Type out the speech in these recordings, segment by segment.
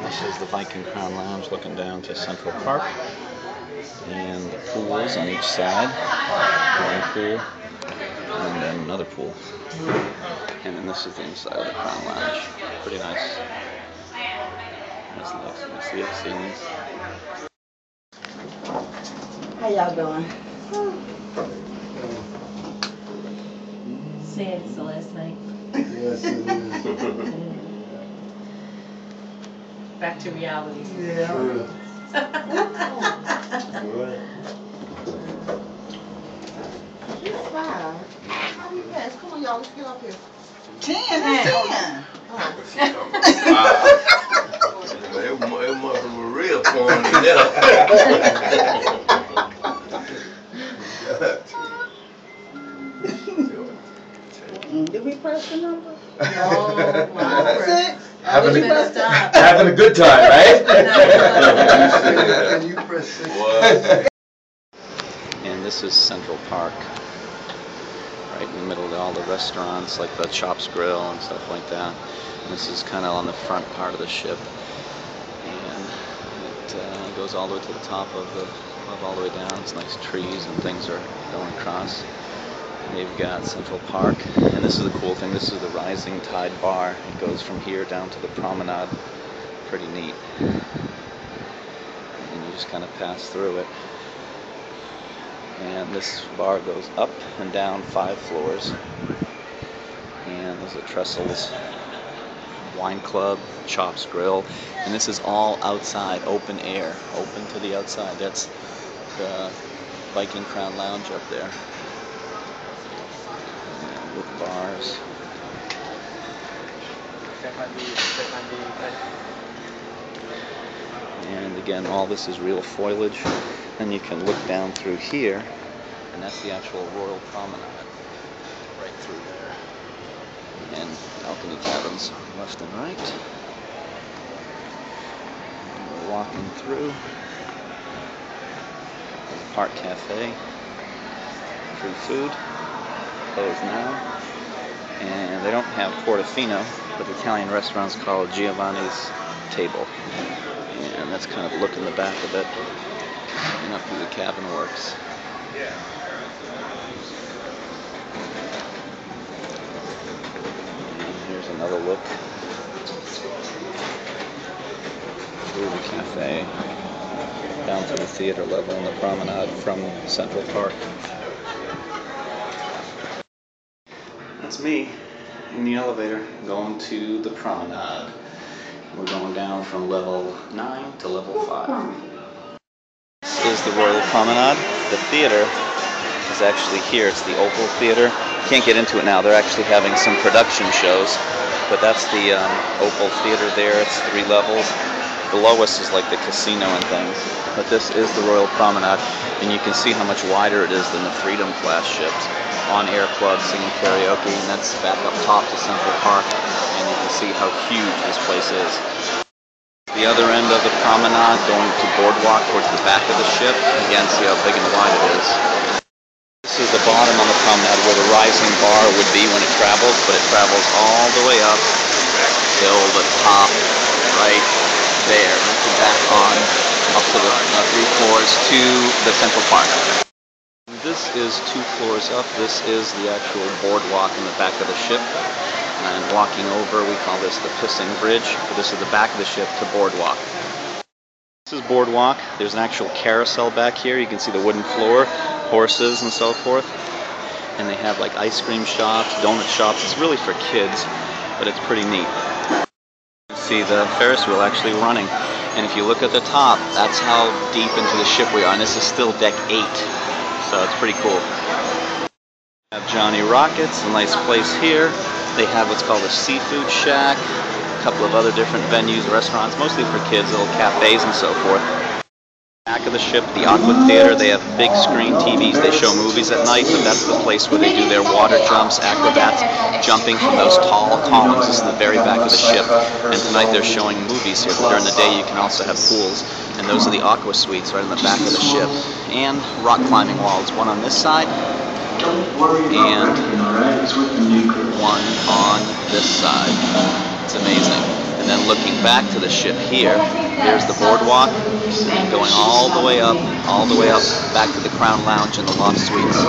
This is the Viking Crown Lounge looking down to Central Park. And the pools on each side. One pool. And then another pool. And then this is the inside of the Crown Lounge. Pretty nice. Nice the ceilings. How y'all doing? Sad it's the last night. Yes, it is. Back to reality. Yeah. True. It's fine. How do you guys? Come on, y'all. Let's get up here. 10. It must have been real fun to get up. Did we press the number? No, wow. 6. Having a good time, right? Can you press 6? And this is Central Park. Right in the middle of all the restaurants, like the Chops Grill and stuff like that. And this is kind of on the front part of the ship. And it goes all the way to the top of the all the way down. It's nice trees and things are going across. They've got Central Park, and this is the cool thing. This is the Rising Tide Bar. It goes from here down to the promenade. Pretty neat. And you just kind of pass through it. And this bar goes up and down 5 floors. And there's a Trestles Wine Club, Chops Grill, and this is all outside, open air, open to the outside. That's the Viking Crown Lounge up there. With bars. And again, all this is real foliage. And you can look down through here, and that's the actual Royal Promenade, right through there. And balcony cabins left and right. And we're walking through. There's a Park Cafe, free food. Closed now, and they don't have Portofino, but the Italian restaurant's called Giovanni's Table, and that's kind of a look in the back of it, and up through the cabin works. And here's another look through the cafe, down to the theater level in the promenade from Central Park. That's me in the elevator going to the promenade. We're going down from level 9 to level 5. This is the Royal Promenade. The theater is actually here. It's the Opal Theater. Can't get into it now. They're actually having some production shows. But that's the Opal Theater there. It's 3 levels. The lowest is like the casino and things. But this is the Royal Promenade. And you can see how much wider it is than the Freedom class ships. On-air club singing karaoke, and that's back up top to Central Park, and you can see how huge this place is. The other end of the promenade going to boardwalk towards the back of the ship. Again, see how big and wide it is. This is the bottom on the promenade where the rising bar would be when it travels, but it travels all the way up till the top right there, and back on up to the 3 floors to the Central Park. This is 2 floors up. This is the actual boardwalk in the back of the ship. And walking over, we call this the Pissing Bridge. But this is the back of the ship to boardwalk. This is boardwalk. There's an actual carousel back here. You can see the wooden floor, horses and so forth. And they have like ice cream shops, donut shops. It's really for kids, but it's pretty neat. You see the Ferris wheel actually running. And if you look at the top, that's how deep into the ship we are. And this is still deck 8. So it's pretty cool. We have Johnny Rockets, a nice place here. They have what's called a seafood shack, a couple of other different venues, restaurants, mostly for kids, little cafes and so forth. Back of the ship, the Aqua Theater, they have big screen TVs. They show movies at night, but that's the place where they do their water jumps, acrobats, jumping from those tall columns. This is the very back of the ship. And tonight they're showing movies here, but during the day you can also have pools. And those are the aqua suites right in the back of the ship. And rock climbing walls, one on this side and one on this side. It's amazing. And And then looking back to the ship here, here's the boardwalk, going all the way up, back to the Crown Lounge and the Loft Suites.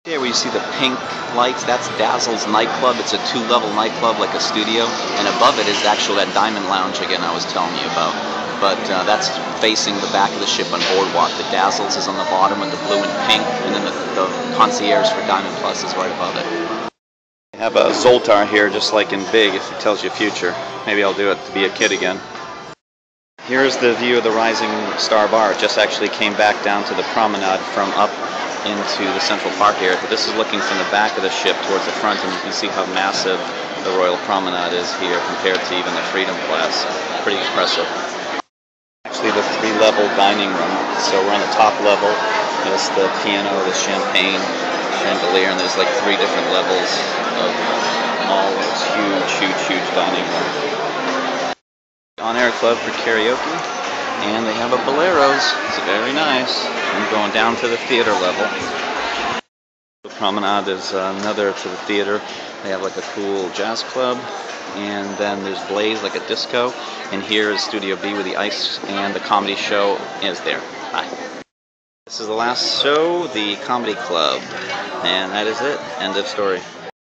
Here where you see the pink lights, that's Dazzle's nightclub. It's a 2-level nightclub like a studio, and above it is actually that Diamond Lounge again I was telling you about. But that's facing the back of the ship on boardwalk. The Dazzle's is on the bottom with the blue and pink, and then the Concierge for Diamond Plus is right above it. I have a Zoltar here, just like in Big, if it tells you future. Maybe I'll do it to be a kid again. Here's the view of the Rising Star Bar. It just actually came back down to the promenade from up into the Central Park area. But this is looking from the back of the ship towards the front, and you can see how massive the Royal Promenade is here compared to even the Freedom class. Pretty impressive. Actually the 3-level dining room. So we're on the top level. There's the piano, the champagne, chandelier, and there's like 3 different levels of all this huge dining room. On-air club for karaoke, and they have a Boleros. It's very nice. I'm going down to the theater level. The promenade is another to the theater. They have like a cool jazz club, and then there's Blaze, like a disco, and here is Studio B with the ice, and the comedy show is there. Bye. This is the last show, the comedy club, and that is it. End of story.